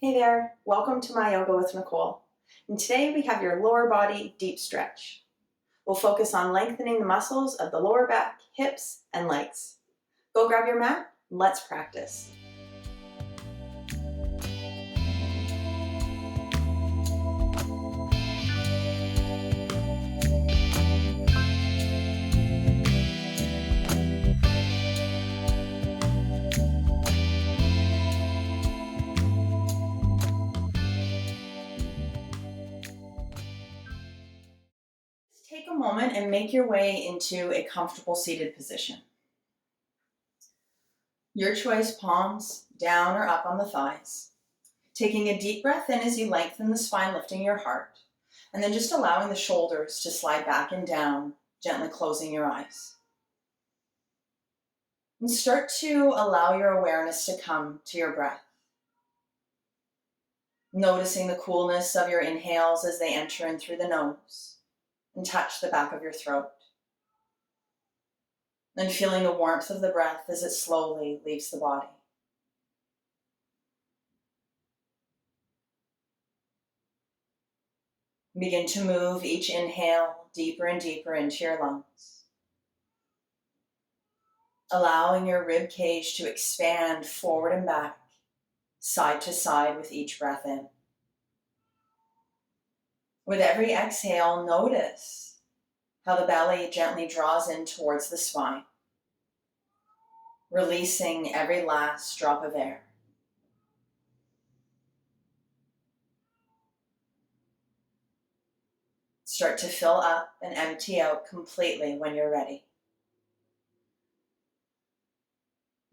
Hey there, welcome to my yoga with Nicole. And today we have your lower body deep stretch. We'll focus on lengthening the muscles of the lower back, hips, and legs. Go grab your mat, and let's practice. Take a moment and make your way into a comfortable seated position. Your choice, palms down or up on the thighs. Taking a deep breath in as you lengthen the spine, lifting your heart, and then just allowing the shoulders to slide back and down, gently closing your eyes. And start to allow your awareness to come to your breath. Noticing the coolness of your inhales as they enter in through the nose and touch the back of your throat. Then feeling the warmth of the breath as it slowly leaves the body. Begin to move each inhale deeper and deeper into your lungs. Allowing your rib cage to expand forward and back, side to side with each breath in. With every exhale, notice how the belly gently draws in towards the spine, releasing every last drop of air. Start to fill up and empty out completely when you're ready.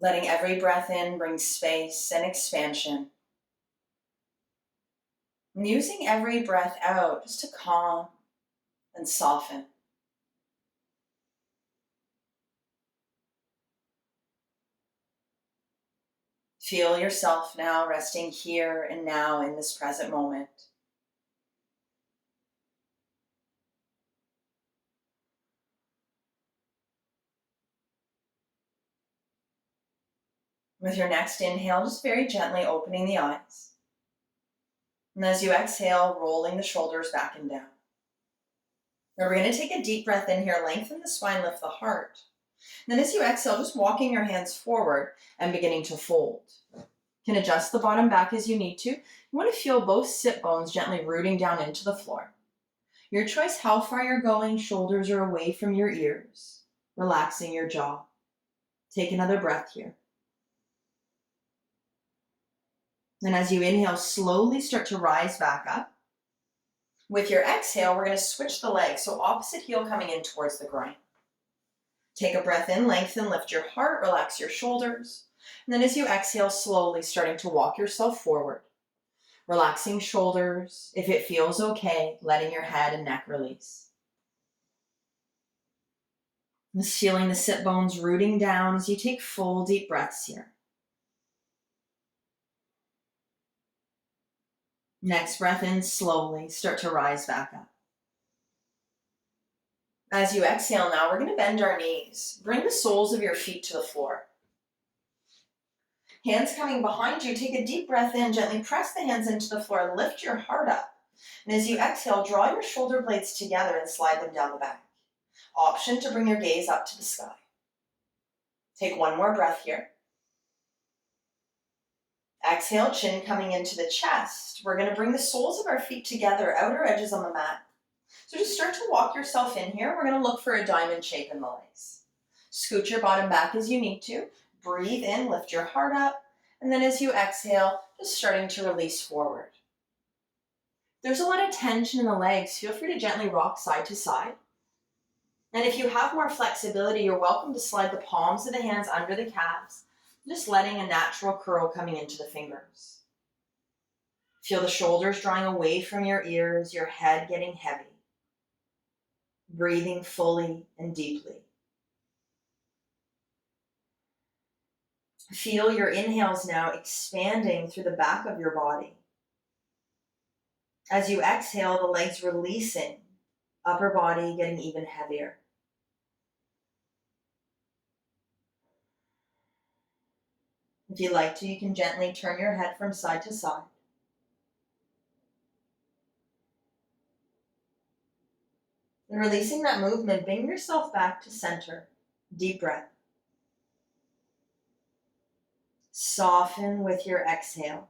Letting every breath in bring space and expansion. And using every breath out just to calm and soften. Feel yourself now resting here and now in this present moment. With your next inhale, just very gently opening the eyes. And as you exhale, rolling the shoulders back and down. Now we're going to take a deep breath in here, lengthen the spine, lift the heart. And then as you exhale, just walking your hands forward and beginning to fold. You can adjust the bottom back as you need to. You want to feel both sit bones gently rooting down into the floor. Your choice how far you're going, shoulders are away from your ears, relaxing your jaw. Take another breath here. Then as you inhale, slowly start to rise back up. With your exhale, we're going to switch the legs, so opposite heel coming in towards the groin. Take a breath in, lengthen, lift your heart, relax your shoulders. And then as you exhale, slowly starting to walk yourself forward. Relaxing shoulders. If it feels okay, letting your head and neck release. Just feeling the sit bones rooting down as you take full deep breaths here. Next breath in, slowly start to rise back up. As you exhale now, we're going to bend our knees. Bring the soles of your feet to the floor. Hands coming behind you, take a deep breath in, gently press the hands into the floor, lift your heart up. And as you exhale, draw your shoulder blades together and slide them down the back. Option to bring your gaze up to the sky. Take one more breath here. Exhale, chin coming into the chest. We're going to bring the soles of our feet together, outer edges on the mat. So just start to walk yourself in here. We're going to look for a diamond shape in the legs. Scoot your bottom back as you need to. Breathe in, lift your heart up. And then as you exhale, just starting to release forward. There's a lot of tension in the legs. Feel free to gently rock side to side. And if you have more flexibility, you're welcome to slide the palms of the hands under the calves, just letting a natural curl coming into the fingers. Feel the shoulders drawing away from your ears, your head getting heavy. Breathing fully and deeply. Feel your inhales now expanding through the back of your body. As you exhale, the legs releasing, upper body getting even heavier. If you like to, you can gently turn your head from side to side. And releasing that movement, bring yourself back to center. Deep breath. Soften with your exhale.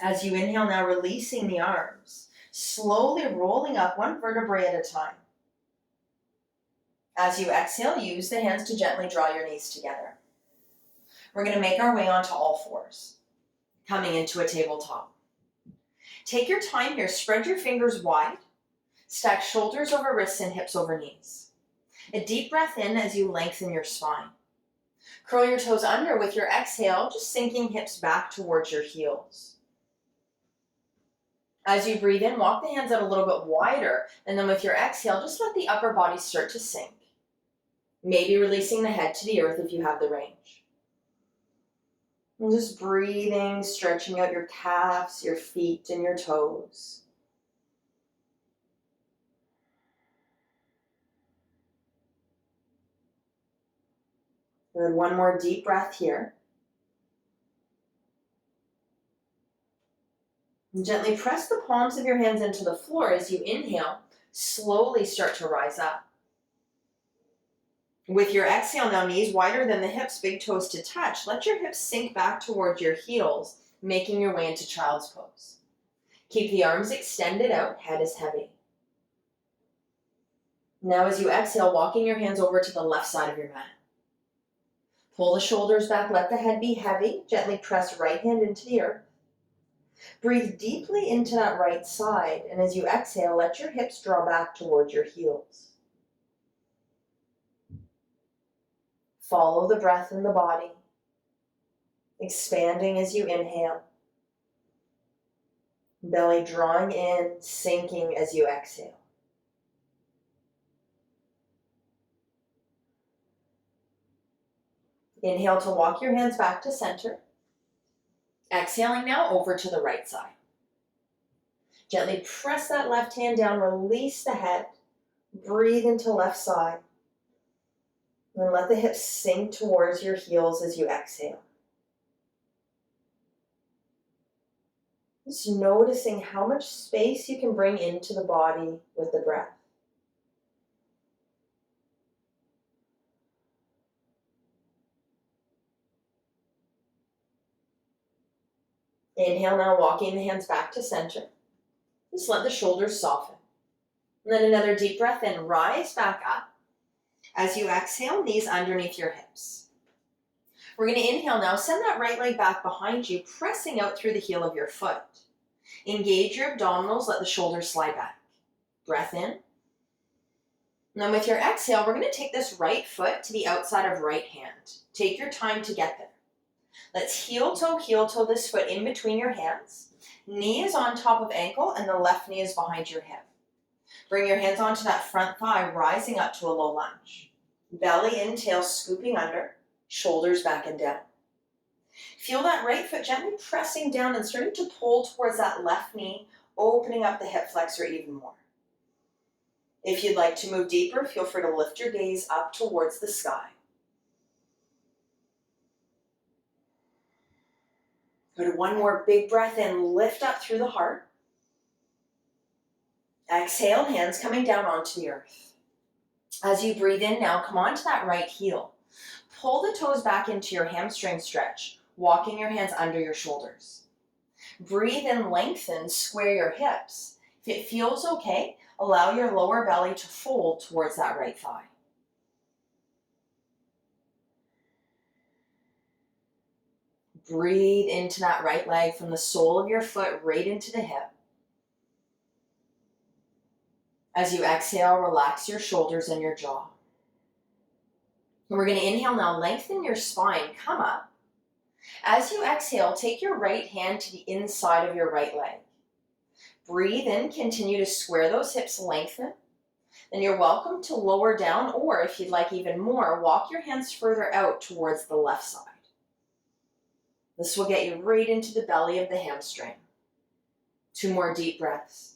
As you inhale now, releasing the arms, slowly rolling up one vertebrae at a time. As you exhale, use the hands to gently draw your knees together. We're going to make our way onto all fours, coming into a tabletop. Take your time here, spread your fingers wide, stack shoulders over wrists and hips over knees. A deep breath in as you lengthen your spine. Curl your toes under with your exhale, just sinking hips back towards your heels. As you breathe in, walk the hands out a little bit wider, and then with your exhale, just let the upper body start to sink. Maybe releasing the head to the earth if you have the range. And just breathing, stretching out your calves, your feet, and your toes. Good, one more deep breath here. And gently press the palms of your hands into the floor as you inhale, slowly start to rise up. With your exhale now, knees wider than the hips, big toes to touch. Let your hips sink back towards your heels, making your way into child's pose. Keep the arms extended out, head is heavy. Now as you exhale, walking your hands over to the left side of your mat. Pull the shoulders back, let the head be heavy. Gently press right hand into the earth. Breathe deeply into that right side, and as you exhale, let your hips draw back towards your heels. Follow the breath in the body, expanding as you inhale. Belly drawing in, sinking as you exhale. Inhale to walk your hands back to center. Exhaling now over to the right side. Gently press that left hand down, release the head. Breathe into left side. And then let the hips sink towards your heels as you exhale. Just noticing how much space you can bring into the body with the breath. Inhale now, walking the hands back to center. Just let the shoulders soften. And then another deep breath in, rise back up. As you exhale, knees underneath your hips. We're going to inhale now, send that right leg back behind you, pressing out through the heel of your foot. Engage your abdominals, let the shoulders slide back. Breath in. And then with your exhale, we're going to take this right foot to the outside of right hand. Take your time to get there. Let's heel toe this foot in between your hands. Knee is on top of ankle and the left knee is behind your hip. Bring your hands onto that front thigh, rising up to a low lunge. Belly in, tail scooping under, shoulders back and down. Feel that right foot gently pressing down and starting to pull towards that left knee, opening up the hip flexor even more. If you'd like to move deeper, feel free to lift your gaze up towards the sky. Good, one more big breath in, lift up through the heart. Exhale, hands coming down onto the earth. As you breathe in now, come onto that right heel. Pull the toes back into your hamstring stretch, walking your hands under your shoulders. Breathe in, lengthen, square your hips. If it feels okay, allow your lower belly to fold towards that right thigh. Breathe into that right leg from the sole of your foot right into the hip. As you exhale, relax your shoulders and your jaw. And we're going to inhale now, lengthen your spine, come up. As you exhale, take your right hand to the inside of your right leg. Breathe in, continue to square those hips, lengthen. Then you're welcome to lower down, or if you'd like even more, walk your hands further out towards the left side. This will get you right into the belly of the hamstring. 2 more deep breaths.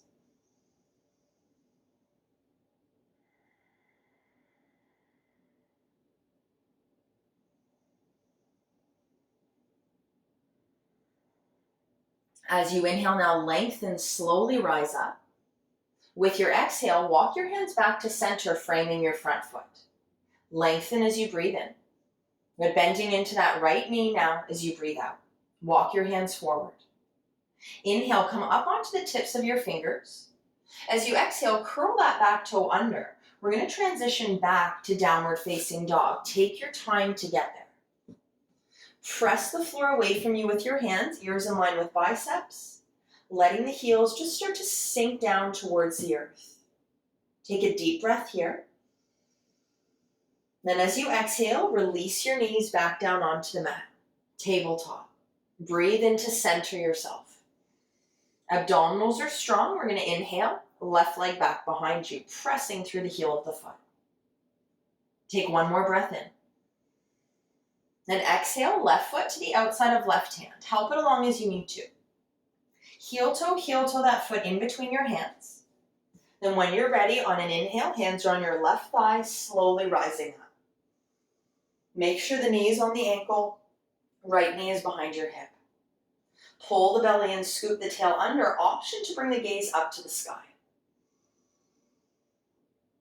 As you inhale now, lengthen, slowly rise up. With your exhale, walk your hands back to center, framing your front foot. Lengthen as you breathe in. But bending into that right knee now as you breathe out. Walk your hands forward. Inhale, come up onto the tips of your fingers. As you exhale, curl that back toe under. We're going to transition back to downward facing dog. Take your time to get there. Press the floor away from you with your hands, ears in line with biceps, letting the heels just start to sink down towards the earth. Take a deep breath here. Then as you exhale, release your knees back down onto the mat. Tabletop. Breathe in to center yourself. Abdominals are strong. We're going to inhale, left leg back behind you, pressing through the heel of the foot. Take one more breath in. Then exhale, left foot to the outside of left hand. Help it along as you need to. Heel toe that foot in between your hands. Then when you're ready, on an inhale, hands are on your left thigh, slowly rising up. Make sure the knee is on the ankle, right knee is behind your hip. Pull the belly in, scoop the tail under, option to bring the gaze up to the sky.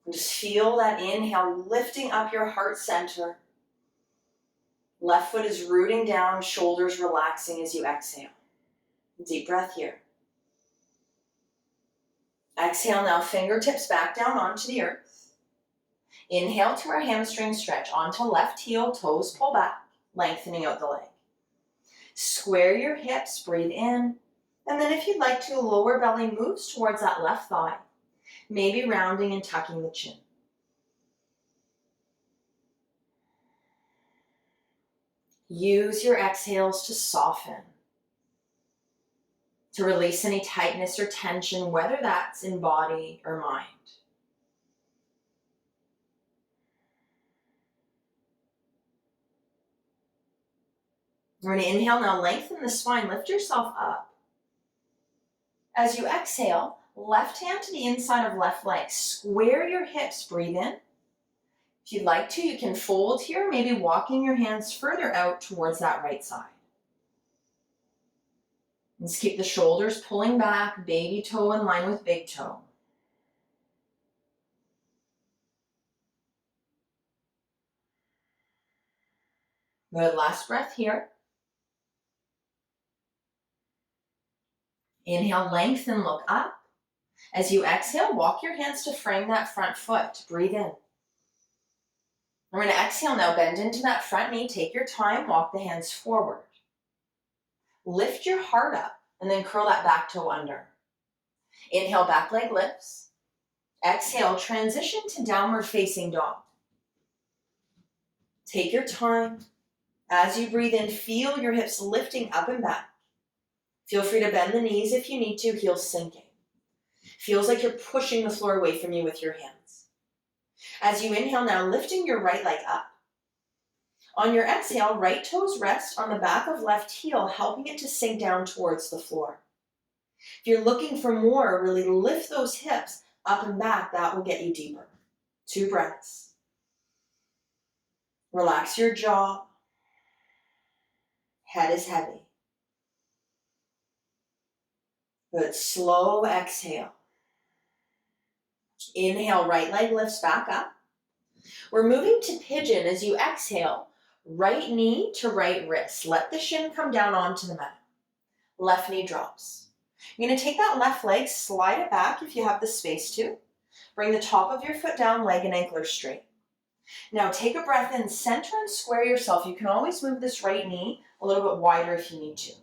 And just feel that inhale lifting up your heart center. Left foot is rooting down, shoulders relaxing as you exhale. Deep breath here. Exhale now, fingertips back down onto the earth. Inhale to our hamstring stretch, onto left heel, toes pull back, lengthening out the leg. Square your hips, breathe in, and then if you'd like to, lower belly moves towards that left thigh, maybe rounding and tucking the chin. Use your exhales to soften, to release any tightness or tension, whether that's in body or mind. We're going to inhale now, lengthen the spine, lift yourself up. As you exhale, left hand to the inside of left leg, square your hips, breathe in. If you'd like to, you can fold here, maybe walking your hands further out towards that right side. Let's keep the shoulders pulling back, baby toe in line with big toe. Good, last breath here. Inhale, lengthen, look up. As you exhale, walk your hands to frame that front foot. Breathe in. We're going to exhale now, bend into that front knee. Take your time, walk the hands forward. Lift your heart up, and then curl that back toe under. Inhale, back leg lifts. Exhale, transition to downward facing dog. Take your time. As you breathe in, feel your hips lifting up and back. Feel free to bend the knees if you need to, heels sinking. Feels like you're pushing the floor away from you with your hands. As you inhale now, lifting your right leg up. On your exhale, right toes rest on the back of left heel, helping it to sink down towards the floor. If you're looking for more, really lift those hips up and back. That will get you deeper. 2 breaths. Relax your jaw. Head is heavy. Good. Slow exhale. Inhale, right leg lifts back up. We're moving to pigeon. As you exhale, right knee to right wrist. Let the shin come down onto the mat. Left knee drops. You're going to take that left leg, slide it back if you have the space to. Bring the top of your foot down, leg and ankle are straight. Now take a breath in, center and square yourself. You can always move this right knee a little bit wider if you need to.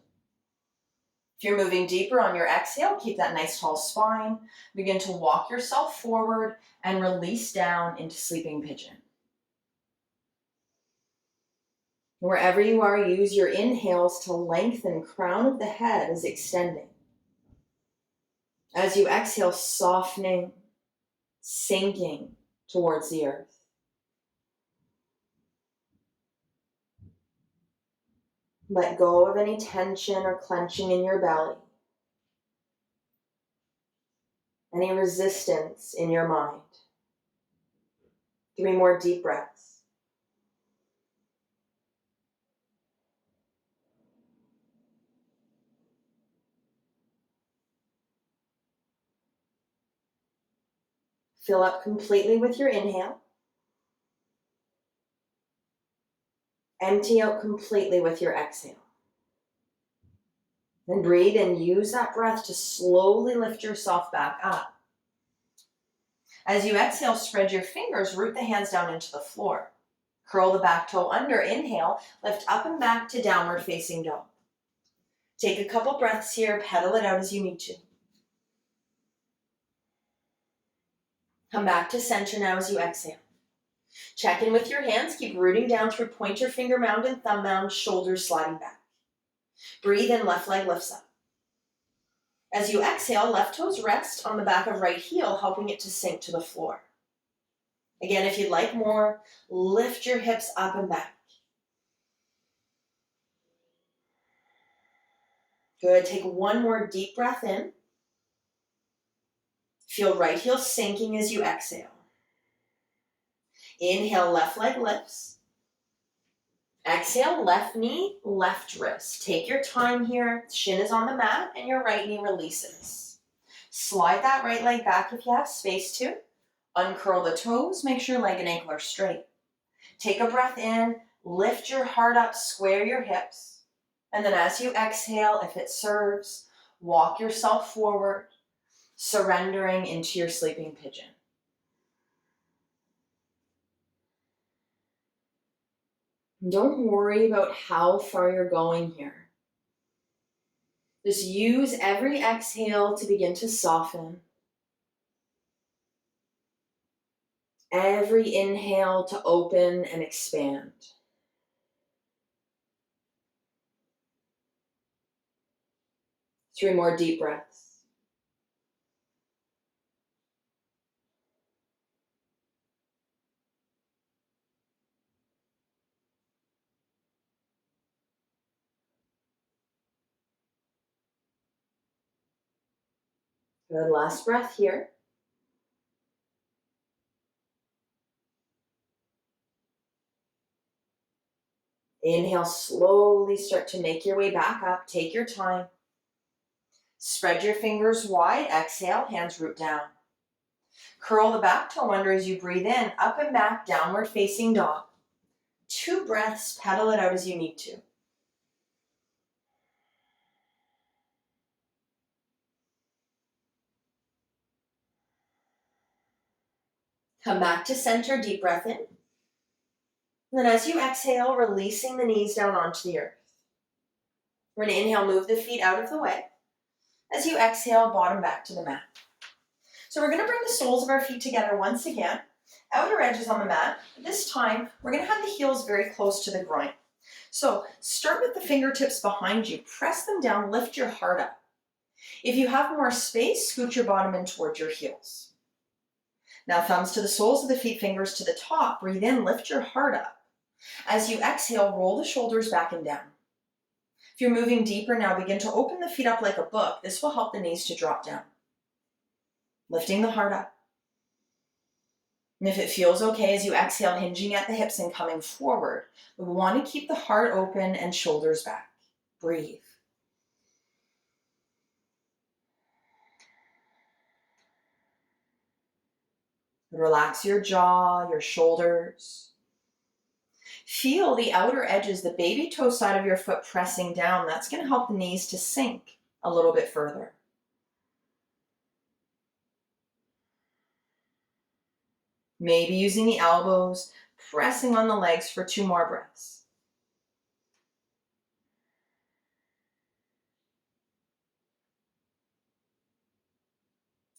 If you're moving deeper on your exhale, keep that nice tall spine. Begin to walk yourself forward and release down into sleeping pigeon. Wherever you are, use your inhales to lengthen crown of the head as extending. As you exhale, softening, sinking towards the earth. Let go of any tension or clenching in your belly. Any resistance in your mind. 3 more deep breaths. Fill up completely with your inhale. Empty out completely with your exhale. Then breathe and use that breath to slowly lift yourself back up. As you exhale, spread your fingers, root the hands down into the floor. Curl the back toe under, inhale, lift up and back to downward facing dog. Take a couple breaths here, pedal it out as you need to. Come back to center now as you exhale. Check in with your hands, keep rooting down through pointer finger mound and thumb mound, shoulders sliding back. Breathe in, left leg lifts up. As you exhale, left toes rest on the back of right heel, helping it to sink to the floor. Again, if you'd like more, lift your hips up and back. Good, take one more deep breath in. Feel right heel sinking as you exhale. Inhale, left leg lifts. Exhale, left knee, left wrist. Take your time here. Shin is on the mat and your right knee releases. Slide that right leg back if you have space to. Uncurl the toes, make sure leg and ankle are straight. Take a breath in, lift your heart up, square your hips. And then as you exhale, if it serves, walk yourself forward, surrendering into your sleeping pigeon. Don't worry about how far you're going here. Just use every exhale to begin to soften. Every inhale to open and expand. Three more deep breaths. Good, last breath here. Inhale, slowly start to make your way back up. Take your time. Spread your fingers wide. Exhale, hands root down. Curl the back toe under as you breathe in, up and back, downward facing dog. 2 breaths, pedal it out as you need to. Come back to center, deep breath in. And then as you exhale, releasing the knees down onto the earth. We're going to inhale, move the feet out of the way. As you exhale, bottom back to the mat. So we're going to bring the soles of our feet together once again. Outer edges on the mat. This time, we're going to have the heels very close to the groin. So start with the fingertips behind you. Press them down, lift your heart up. If you have more space, scoot your bottom in towards your heels. Now thumbs to the soles of the feet, fingers to the top. Breathe in, lift your heart up. As you exhale, roll the shoulders back and down. If you're moving deeper now, begin to open the feet up like a book. This will help the knees to drop down. Lifting the heart up. And if it feels okay as you exhale, hinging at the hips and coming forward, we want to keep the heart open and shoulders back. Breathe. Relax your jaw, your shoulders. Feel the outer edges, the baby toe side of your foot pressing down. That's going to help the knees to sink a little bit further. Maybe using the elbows, pressing on the legs for 2 more breaths.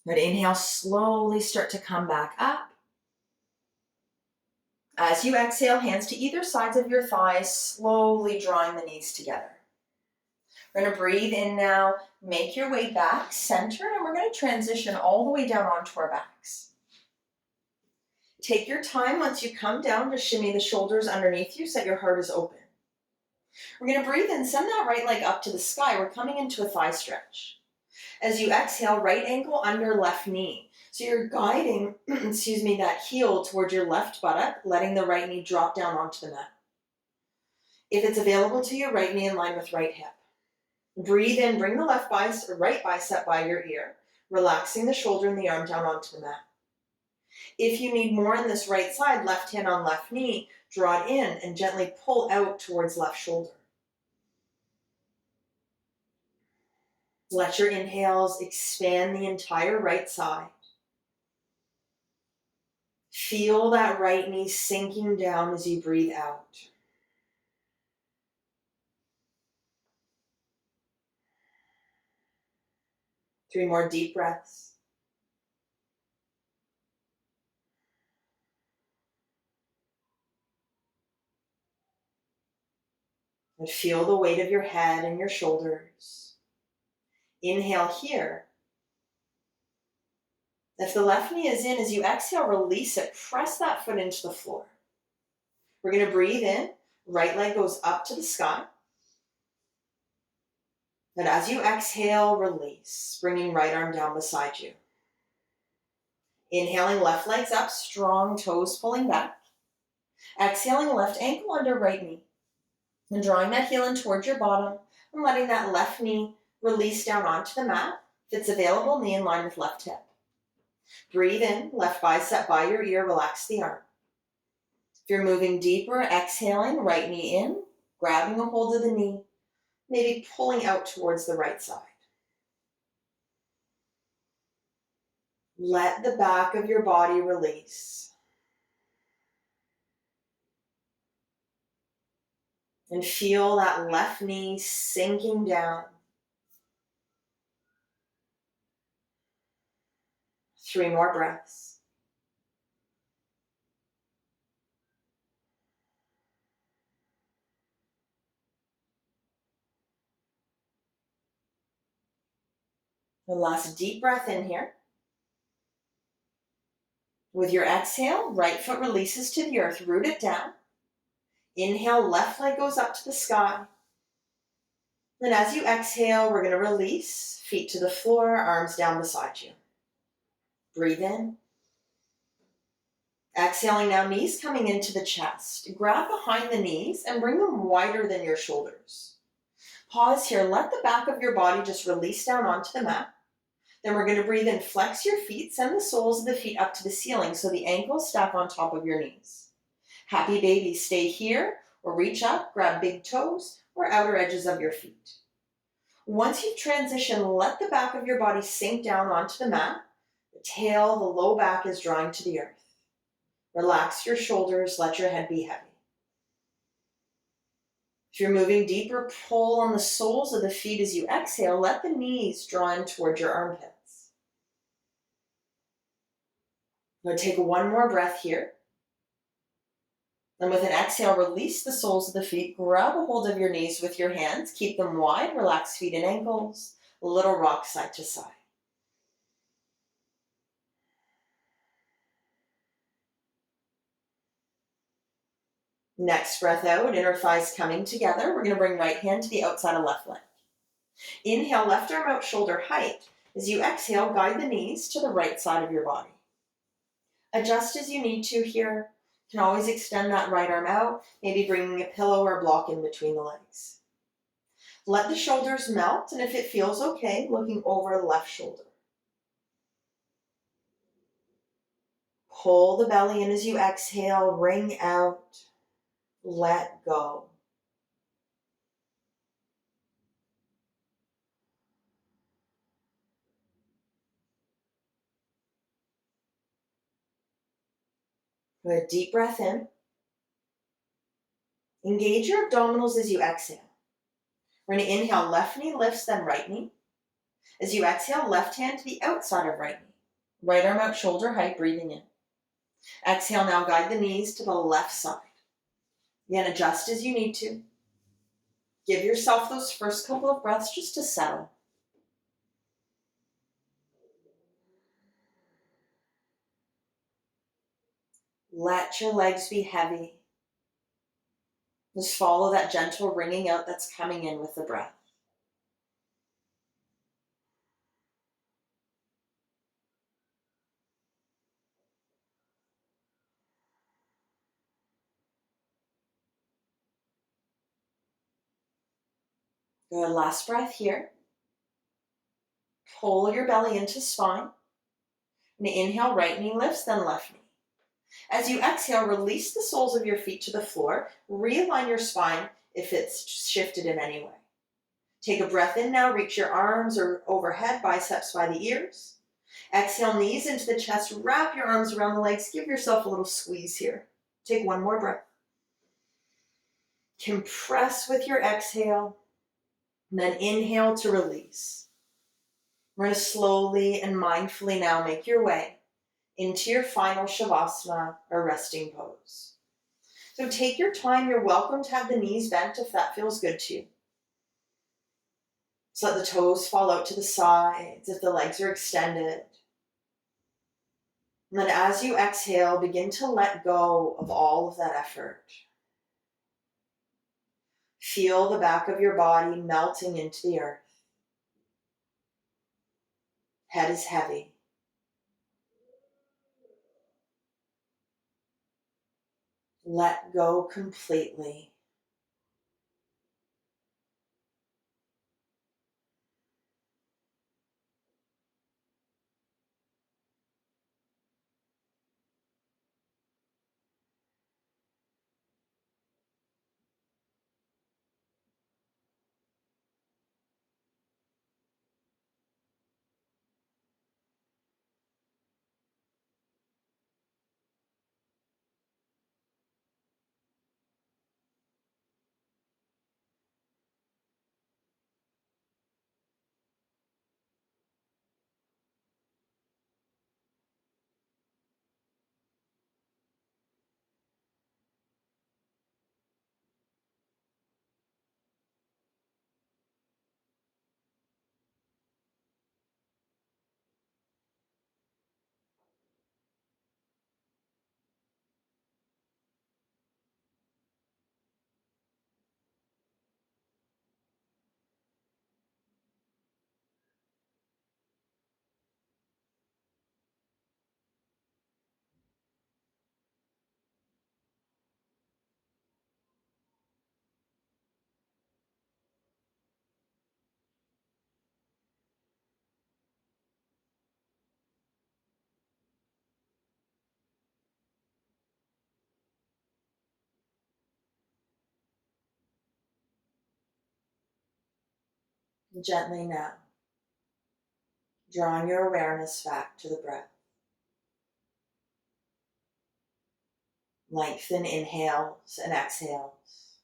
Good. Inhale, slowly start to come back up. As you exhale, hands to either sides of your thighs, slowly drawing the knees together. We're going to breathe in now, make your way back, center, and we're going to transition all the way down onto our backs. Take your time once you come down to shimmy the shoulders underneath you so that your heart is open. We're going to breathe in, send that right leg up to the sky. We're coming into a thigh stretch. As you exhale, right ankle under left knee. So you're guiding, that heel towards your left buttock, letting the right knee drop down onto the mat. If it's available to you, right knee in line with right hip. Breathe in, bring the right bicep by your ear, relaxing the shoulder and the arm down onto the mat. If you need more on this right side, left hand on left knee, draw it in and gently pull out towards left shoulder. Let your inhales expand the entire right side. Feel that right knee sinking down as you breathe out. Three more deep breaths. And feel the weight of your head and your shoulders. Inhale here. If the left knee is in, as you exhale, release it. Press that foot into the floor. We're going to breathe in. Right leg goes up to the sky. And as you exhale, release, bringing right arm down beside you. Inhaling, left leg's up, strong toes pulling back. Exhaling, left ankle under right knee. And drawing that heel in towards your bottom and letting that left knee release down onto the mat. If it's available, knee in line with left hip. Breathe in, left bicep by your ear, relax the arm. If you're moving deeper, exhaling, right knee in, grabbing a hold of the knee, maybe pulling out towards the right side. Let the back of your body release. And feel that left knee sinking down. 3 more breaths. The last deep breath in here. With your exhale, right foot releases to the earth, root it down. Inhale, left leg goes up to the sky. Then as you exhale, we're going to release, feet to the floor, arms down beside you. Breathe in. Exhaling now, knees coming into the chest. Grab behind the knees and bring them wider than your shoulders. Pause here, let the back of your body just release down onto the mat. Then we're going to breathe in, flex your feet, send the soles of the feet up to the ceiling so the ankles stack on top of your knees. Happy baby, stay here or reach up, grab big toes or outer edges of your feet. Once you've transitioned, let the back of your body sink down onto the mat. The tail, the low back is drawing to the earth. Relax your shoulders, let your head be heavy. If you're moving deeper, pull on the soles of the feet as you exhale. Let the knees draw in toward your armpits. I'm going to take 1 more breath here. And with an exhale, release the soles of the feet. Grab a hold of your knees with your hands. Keep them wide. Relax feet and ankles. A little rock side to side. Next breath out, inner thighs coming together. We're going to bring right hand to the outside of left leg. Inhale, left arm out, shoulder height. As you exhale, guide the knees to the right side of your body. Adjust as you need to here. You can always extend that right arm out, maybe bringing a pillow or a block in between the legs. Let the shoulders melt, and if it feels okay, looking over the left shoulder. Pull the belly in as you exhale, ring out, let go. Good, deep breath in. Engage your abdominals as you exhale. We're going to inhale, left knee lifts, then right knee. As you exhale, left hand to the outside of right knee. Right arm out, shoulder height, breathing in. Exhale, now guide the knees to the left side. Again, adjust as you need to. Give yourself those first couple of breaths just to settle. Let your legs be heavy. Just follow that gentle ringing out that's coming in with the breath. Good, last breath here. Pull your belly into spine. And inhale, right knee lifts, then left knee. As you exhale, release the soles of your feet to the floor. Realign your spine if it's shifted in any way. Take a breath in now. Reach your arms or overhead, biceps by the ears. Exhale, knees into the chest. Wrap your arms around the legs. Give yourself a little squeeze here. Take one more breath. Compress with your exhale. And then inhale to release. We're going to slowly and mindfully now make your way into your final Shavasana or resting pose. So take your time. You're welcome to have the knees bent if that feels good to you. So let the toes fall out to the sides if the legs are extended. And then as you exhale, begin to let go of all of that effort. Feel the back of your body melting into the earth. Head is heavy. Let go completely. Gently now, drawing your awareness back to the breath. Lengthen inhales and exhales.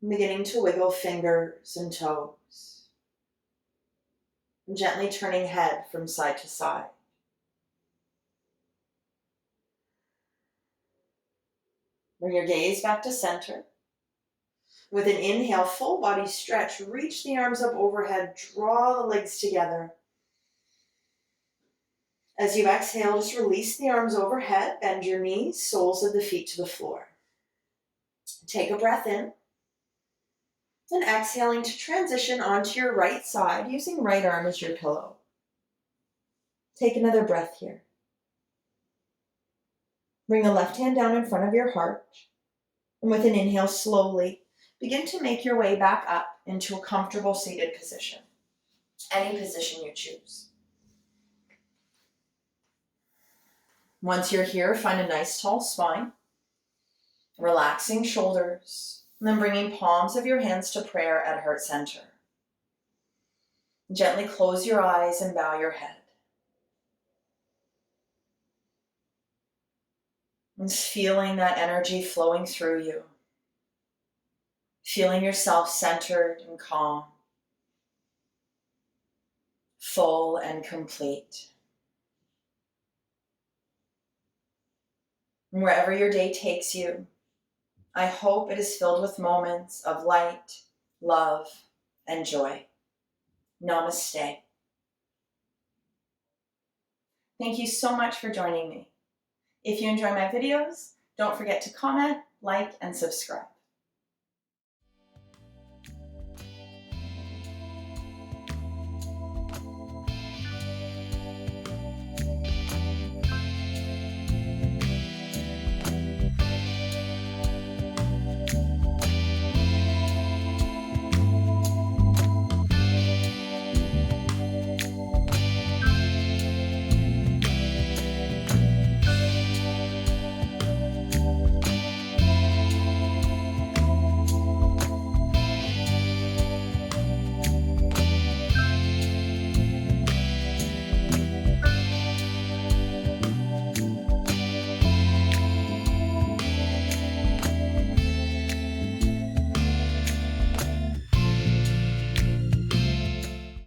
Beginning to wiggle fingers and toes. And gently turning head from side to side. Bring your gaze back to center. With an inhale, full body stretch. Reach the arms up overhead. Draw the legs together. As you exhale, just release the arms overhead. Bend your knees, soles of the feet to the floor. Take a breath in. And exhaling to transition onto your right side, using right arm as your pillow. Take another breath here. Bring the left hand down in front of your heart. And with an inhale, slowly begin to make your way back up into a comfortable seated position. Any position you choose. Once you're here, find a nice tall spine. Relaxing shoulders. And then bringing palms of your hands to prayer at heart center. Gently close your eyes and bow your head. And feeling that energy flowing through you. Feeling yourself centered and calm. Full and complete. And wherever your day takes you, I hope it is filled with moments of light, love, and joy. Namaste. Thank you so much for joining me. If you enjoy my videos, don't forget to comment, like, and subscribe.